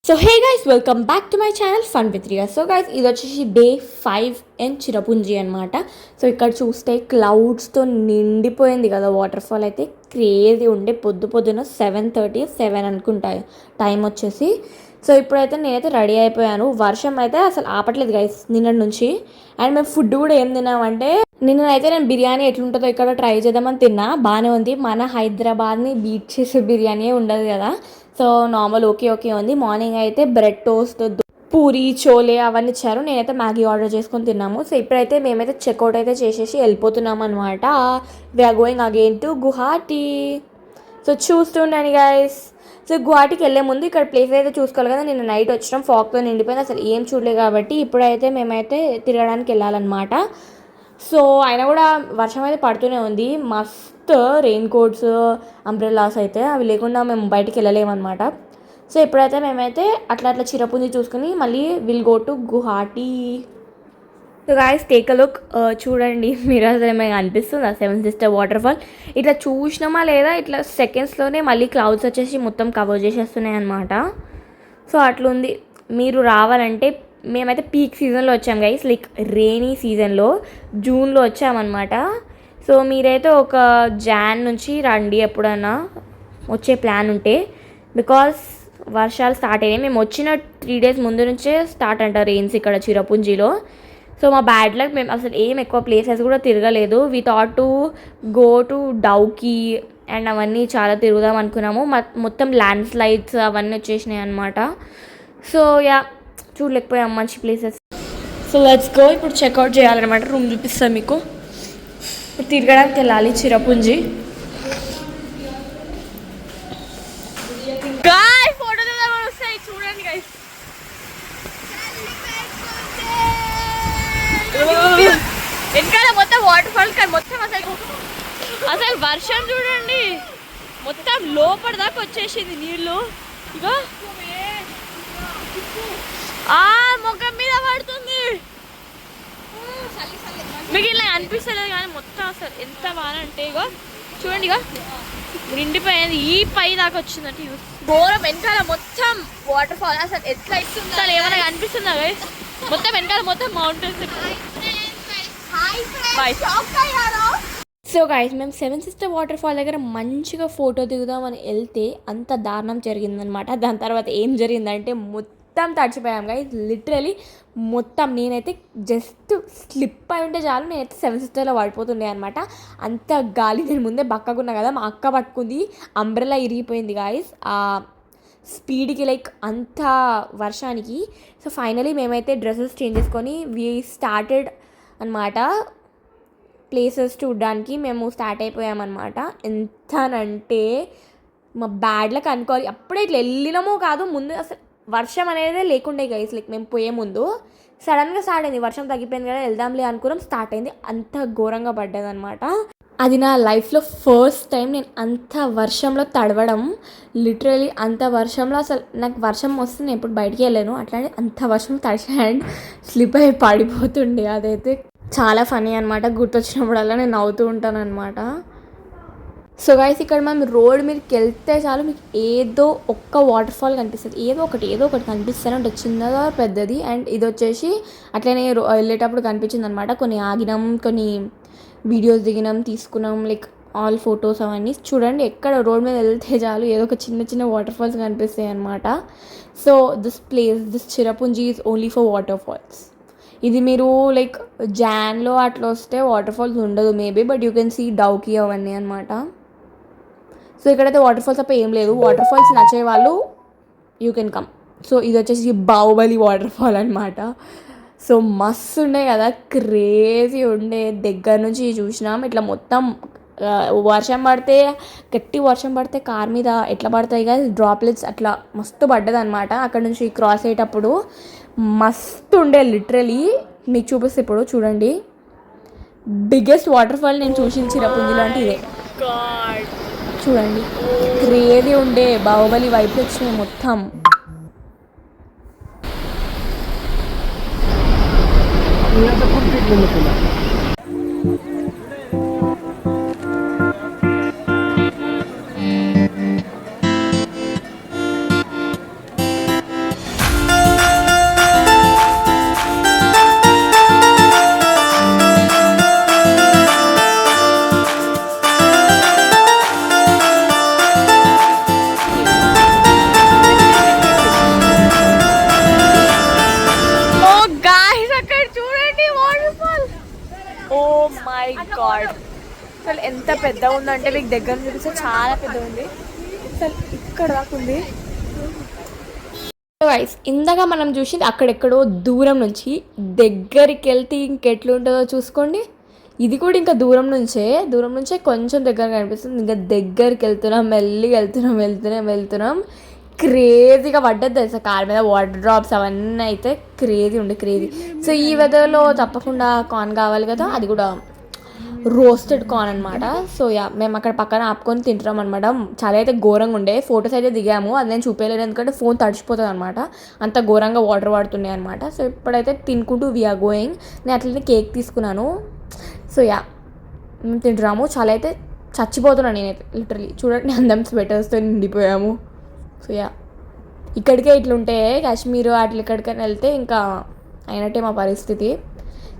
So hey guys, welcome back to my channel fun with Riya. So guys, ఇది వచ్చేసి day 5 in Cherrapunji అనమాట. So ఇక్కడ చూస్తే క్లౌడ్స్తో నిండిపోయింది కదా వాటర్ ఫాల్. అయితే క్రేజీ ఉండే పొద్దున 7:37 అనుకుంటా టైం వచ్చేసి. సో ఇప్పుడైతే నేనైతే రెడీ అయిపోయాను. వర్షం అయితే అసలు ఆపట్లేదు గైస్ నిన్నటి నుంచి. అండ్ మేము ఫుడ్ కూడా ఏం తిన్నామంటే, నిన్నైతే నేను బిర్యానీ ఎట్లుంటుందో ఇక్కడ ట్రై చేద్దామని తిన్నా. బాగానే ఉంది. మన హైదరాబాద్ని బీట్ చేసే బిర్యానీ ఉండదు కదా. సో నార్మల్ ఓకే ఉంది. మార్నింగ్ అయితే బ్రెడ్ టోస్ట్, పూరి, చోలే అవన్నీ ఇచ్చారు. నేనైతే మ్యాగీ ఆర్డర్ చేసుకొని తిన్నాము. సో ఇప్పుడైతే మేమైతే చెక్అవుట్ అయితే చేసేసి వెళ్ళిపోతున్నాం అనమాట. We are going again to Guwahati. So చూస్తుండండి గైస్. సో గుహాటీకి వెళ్ళే ముందు ఇక్కడ ప్లేస్ అయితే చూసుకోవాలి కదా. నిన్న నైట్ వచ్చినాం, ఫాగ్తో నిండిపోయింది, అసలు ఏం చూడలేదు. కాబట్టి ఇప్పుడైతే మేమైతే తిరగడానికి వెళ్ళాలన్నమాట. సో అయినా కూడా వర్షం అయితే పడుతూనే ఉంది. మస్తు రెయిన్ కోట్స్, అంబ్రెల్లాస్ అయితే అవి లేకుండా మేము బయటికి వెళ్ళలేమన్నమాట. సో ఇప్పుడైతే మేమైతే అట్లా చిరపుంజి చూసుకుని మళ్ళీ will go to Guwahati. So guys, take a look. చూడండి, మీరు అసలు ఏమైనా అనిపిస్తుంది ఆ 7 సిస్టర్ వాటర్ ఫాల్. ఇట్లా చూసినామా లేదా, ఇట్లా సెకండ్స్లోనే మళ్ళీ క్లౌడ్స్ వచ్చేసి మొత్తం కవర్ చేసేస్తున్నాయి అనమాట. సో అట్లుంది. మీరు రావాలంటే, మేమైతే పీక్ సీజన్లో వచ్చాం గైస్, లైక్ రెయినీ సీజన్లో జూన్లో వచ్చామన్నమాట. సో మీరైతే ఒక జాన్ నుంచి రండి ఎప్పుడన్నా వచ్చే ప్లాన్ ఉంటే, బికాస్ వర్షాలు స్టార్ట్ అయినాయి. మేము వచ్చిన 3 days ముందు నుంచే స్టార్ట్ అంట రెయిన్స్ ఇక్కడ చిరపుంజిలో. సో మా బ్యాడ్ లక్, మేము అసలు ఏం ఎక్కువ ప్లేసెస్ కూడా తిరగలేదు. We thought to go to Dawki and అవన్నీ చాలా తిరుగుదాం అనుకున్నాము. మొత్తం ల్యాండ్ స్లైడ్స్ అవన్నీ వచ్చేసినాయి అనమాట. సో యా, చూడలేకపోయాం మంచి ప్లేసెస్. So let's go. ఇప్పుడు చెక్అవుట్ చేయాలన్నమాట. రూమ్ చూపిస్తాను మీకు. ఇప్పుడు తిరగడానికి వెళ్ళాలి చిరపుంజి. చూడండి గైస్, వెనకాల మొత్తం వాటర్ ఫాల్. కానీ మొత్తం అసలు వర్షం చూడండి, మొత్తం లోపల దాకా వచ్చేసింది నీళ్ళు. ఇగో ముఖం మీద పడుతుంది. మీకు ఇలా అనిపిస్తలేదు కానీ మొత్తం అసలు ఎంత బాగా అంటే, ఇగో చూడండి, ఇగో నిండిపోయింది. ఈ పై దాకా వచ్చిందంటే ఘోరం. వెనకాల మొత్తం వాటర్ ఫాల్. అసలు ఎట్లా ఇస్తుందో ఏమైనా అనిపిస్తుందా గైస్? మొత్తం వెనకాల మొత్తం మౌంటైన్స్. సో గైస్, మేము 7 సిస్టర్ వాటర్ ఫాల్ దగ్గర మంచిగా ఫోటో దిగుదామని వెళ్తే అంత దారుణం జరిగిందనమాట. దాని తర్వాత ఏం జరిగిందంటే, మొత్తం తడిచిపోయాం గైస్, లిటరలీ మొత్తం. నేనైతే జస్ట్ స్లిప్ అయి ఉంటే చాలు, నేనైతే 7 సిస్టర్లో పడిపోతుండే అనమాట. అంత గాలి. నేను ముందే బక్కకున్నా కదా, మా అక్క పట్టుకుంది, అంబ్రెల్లా ఇరిగిపోయింది గాయస్ ఆ స్పీడ్కి, లైక్ అంత వర్షానికి. సో ఫైనలీ మేమైతే డ్రెస్సెస్ చేంజ్ చేసుకొని వీ స్టార్టెడ్ అనమాట ప్లేసెస్ చూడడానికి. మేము స్టార్ట్ అయిపోయామన్నమాట. ఎంతనంటే మా బ్యాడ్లకు అనుకోవాలి. అప్పుడే ఇట్లా వెళ్ళినామో కాదు, ముందు అసలు వర్షం అనేది లేకుండే గైస్. లైక్ మేము పోయే ముందు సడన్గా స్టార్ట్ అయింది. వర్షం తగ్గిపోయింది కదా, వెళ్దాంలే అనుకున్నాం, స్టార్ట్ అయింది. అంత ఘోరంగా పడ్డది అనమాట. అది నా లైఫ్లో ఫస్ట్ టైం నేను అంత వర్షంలో తడవడం. లిటరలీ అంత వర్షంలో అసలు నాకు వర్షం వస్తే నేను ఎప్పుడు బయటికి వెళ్ళాను. అట్లానే అంత వర్షం తడిచి హ్యాండ్ స్లిప్ అయి పడిపోతుండే. అదైతే చాలా ఫనీ అనమాట. గుర్తొచ్చినప్పుడల్లా నేను నవ్వుతూ ఉంటాను అనమాట. సో గైస్, ఇక్కడ మనం రోడ్ మీదకి వెళ్తే చాలు మీకు ఏదో ఒక్క వాటర్ ఫాల్ కనిపిస్తుంది. ఏదో ఒకటి కనిపిస్తూనే ఉంటుంది, చిన్నదా పెద్దది. అండ్ ఇది వచ్చేసి అట్లనే వెళ్ళేటప్పుడు కనిపించింది అనమాట. కొన్ని ఆగినాం, కొన్ని వీడియోస్ దిగినాం, తీసుకున్నాం, లైక్ ఆల్ ఫొటోస్ అవన్నీ. చూడండి, ఎక్కడ రోడ్ మీద వెళ్తే చాలు ఏదో ఒక చిన్న వాటర్ ఫాల్స్ కనిపిస్తాయి అనమాట. So this Cherrapunji is only for water falls. ఇది మీరు లైక్ జాన్లో అట్లా వస్తే వాటర్ ఫాల్స్ ఉండదు maybe, but you can see Dawki అవన్నీ అనమాట. సో ఇక్కడైతే వాటర్ ఫాల్స్ తప్ప ఏం లేదు. వాటర్ ఫాల్స్ నచ్చే వాళ్ళు యూ కెన్ కమ్. సో ఇది వచ్చేసి బాహుబలి వాటర్ ఫాల్ అనమాట. సో మస్తు ఉండే కదా, క్రేజీ ఉండే. దగ్గర నుంచి చూసినాం. ఇట్లా మొత్తం వర్షం పడితే, గట్టి వర్షం పడితే కార్ మీద ఎట్లా పడతాయి కదా డ్రాప్లెట్స్, అట్లా మస్తు పడ్డది అనమాట. అక్కడ నుంచి క్రాస్ అయ్యేటప్పుడు మస్తు ఉండే. లిటరలీ మీకు చూపిస్తే ఇప్పుడు చూడండి, బిగ్గెస్ట్ వాటర్ ఫాల్ నేను చూసిన చిరపుంజి లాంటి ఇదే. చూడండి, క్రేజీ ఉండే. బాహుబలి వైపు వచ్చినాయి మొత్తం. ఎంత పెద్ద ఉందంటే మీకు దగ్గర చూపిస్తే చాలా పెద్ద ఉంది. అసలు ఇక్కడ దాకా ఉంది. వైస్ ఇందాక మనం చూసింది అక్కడెక్కడో దూరం నుంచి, దగ్గరికి వెళ్తే ఇంకెట్లుంటుందో చూసుకోండి. ఇది కూడా ఇంకా దూరం నుంచే కొంచెం దగ్గర కనిపిస్తుంది. ఇంకా దగ్గరికి వెళ్తున్నాం, మెల్లిగా వెళ్తున్నాం. క్రేజీగా పడ్డది తెలుసా కార్ మీద, వాటర్ డ్రాప్స్ అవన్నీ అయితే క్రేజీ. సో ఈ వెదర్లో తప్పకుండా కార్న్ కావాలి కదా, అది కూడా రోస్టెడ్ కార్న్ అనమాట. సో మేము అక్కడ పక్కన ఆపుకొని తింటున్నాం అనమాట. చాలా అయితే ఘోరంగా ఉండే. ఫొటోస్ అయితే దిగాము, అది నేను చూపించలేదు ఎందుకంటే ఫోన్ తడిచిపోతుంది అనమాట, అంత ఘోరంగా వాటర్ పడుతున్నాయి అనమాట. సో ఇప్పుడైతే తినుకుంటూ వీఆర్ గోయింగ్. నేను అట్లనే కేక్ తీసుకున్నాను. సో మేము తింటున్నాము. చాలా అయితే చచ్చిపోతున్నాను నేనైతే లిటరలీ. చూడండి అందం స్వెటర్స్తో నిండిపోయాము. సో ఇక్కడికే ఇట్లుంటే కాశ్మీర్ అట్లా ఇక్కడికైనా వెళ్తే ఇంకా అయినట్టే మా పరిస్థితి.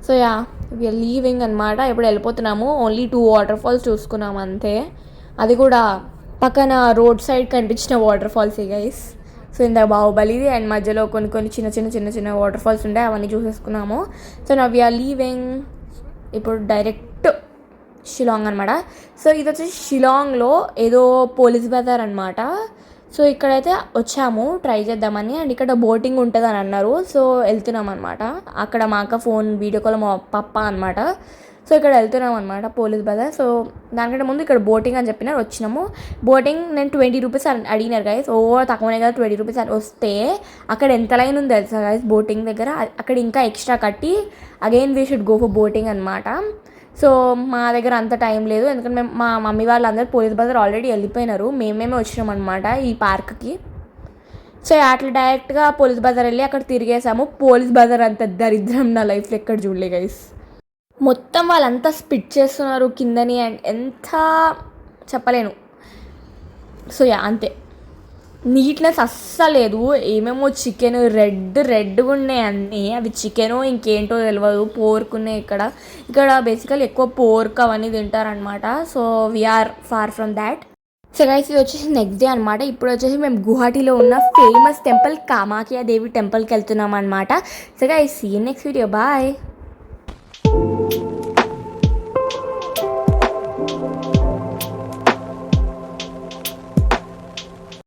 సో వీఆర్ లీవింగ్ అనమాట. ఇప్పుడు వెళ్ళిపోతున్నాము. ఓన్లీ 2 వాటర్ ఫాల్స్ చూసుకున్నాము అంతే, అది కూడా పక్కన రోడ్ సైడ్ కనిపించిన వాటర్ ఫాల్స్ గైస్. సో ఇంత బాహుబలి అండ్ మధ్యలో కొన్ని చిన్న వాటర్ ఫాల్స్ ఉంటాయి, అవన్నీ చూసేసుకున్నాము. సో నా వీఆర్ లీవింగ్. ఇప్పుడు డైరెక్ట్ షిలాంగ్ అనమాట. సో ఇది వచ్చేసి షిలాంగ్లో ఏదో పోలీస్ బజార్ అనమాట. సో ఇక్కడైతే వచ్చాము ట్రై చేద్దామని, అండ్ ఇక్కడ బోటింగ్ ఉంటుంది అని అన్నారు. సో వెళ్తున్నాం అనమాట. అక్కడ మా అక్క ఫోన్ వీడియో కాల్ మా పప్ప అనమాట. సో ఇక్కడ వెళ్తున్నాం అనమాట పోలీస్ బజార్. సో దానికంటే ముందు ఇక్కడ బోటింగ్ అని చెప్పినారు, వచ్చినాము. బోటింగ్ నేను 20 రూపీస్ అడిగినారు గైస్. తక్కువనే కదా 20 రూపీస్ అని వస్తే అక్కడ ఎంత లైన్ ఉంది తెలుసా గైస్ బోటింగ్ దగ్గర. అక్కడ ఇంకా ఎక్స్ట్రా కట్టి again we should go for boating అనమాట. సో మా దగ్గర అంత టైం లేదు, ఎందుకంటే మా మమ్మీ వాళ్ళందరూ పోలీస్ బజార్ ఆల్రెడీ వెళ్ళిపోయినారు, మేమే వచ్చినాం అనమాట ఈ పార్క్కి. సో అట్లా డైరెక్ట్గా పోలీస్ బజార్ వెళ్ళి అక్కడ తిరిగేసాము. పోలీస్ బజార్ అంత దరిద్రం నా లైఫ్లో ఎక్కడ చూడలే గైస్. మొత్తం వాళ్ళంతా స్పిట్ చేస్తున్నారు కిందని, అండ్ ఎంత చెప్పలేను. సో అంతే, నీట్నెస్ అస్సలు లేదు. ఏమేమో చికెన్ రెడ్గా ఉన్నాయి అన్నీ, అవి చికెను ఇంకేంటో తెలియదు. పోర్క్ ఉన్నాయి ఇక్కడ బేసికలీ ఎక్కువ పోర్క్ అవన్నీ తింటారనమాట. So we are far from that. So guys ఇది వచ్చేసి నెక్స్ట్ డే అనమాట. ఇప్పుడు వచ్చేసి మేము గువాహటిలో ఉన్న ఫేమస్ టెంపుల్ కామాఖ్య దేవి టెంపుల్కి వెళ్తున్నాం అనమాట. So guys see you next video, bye.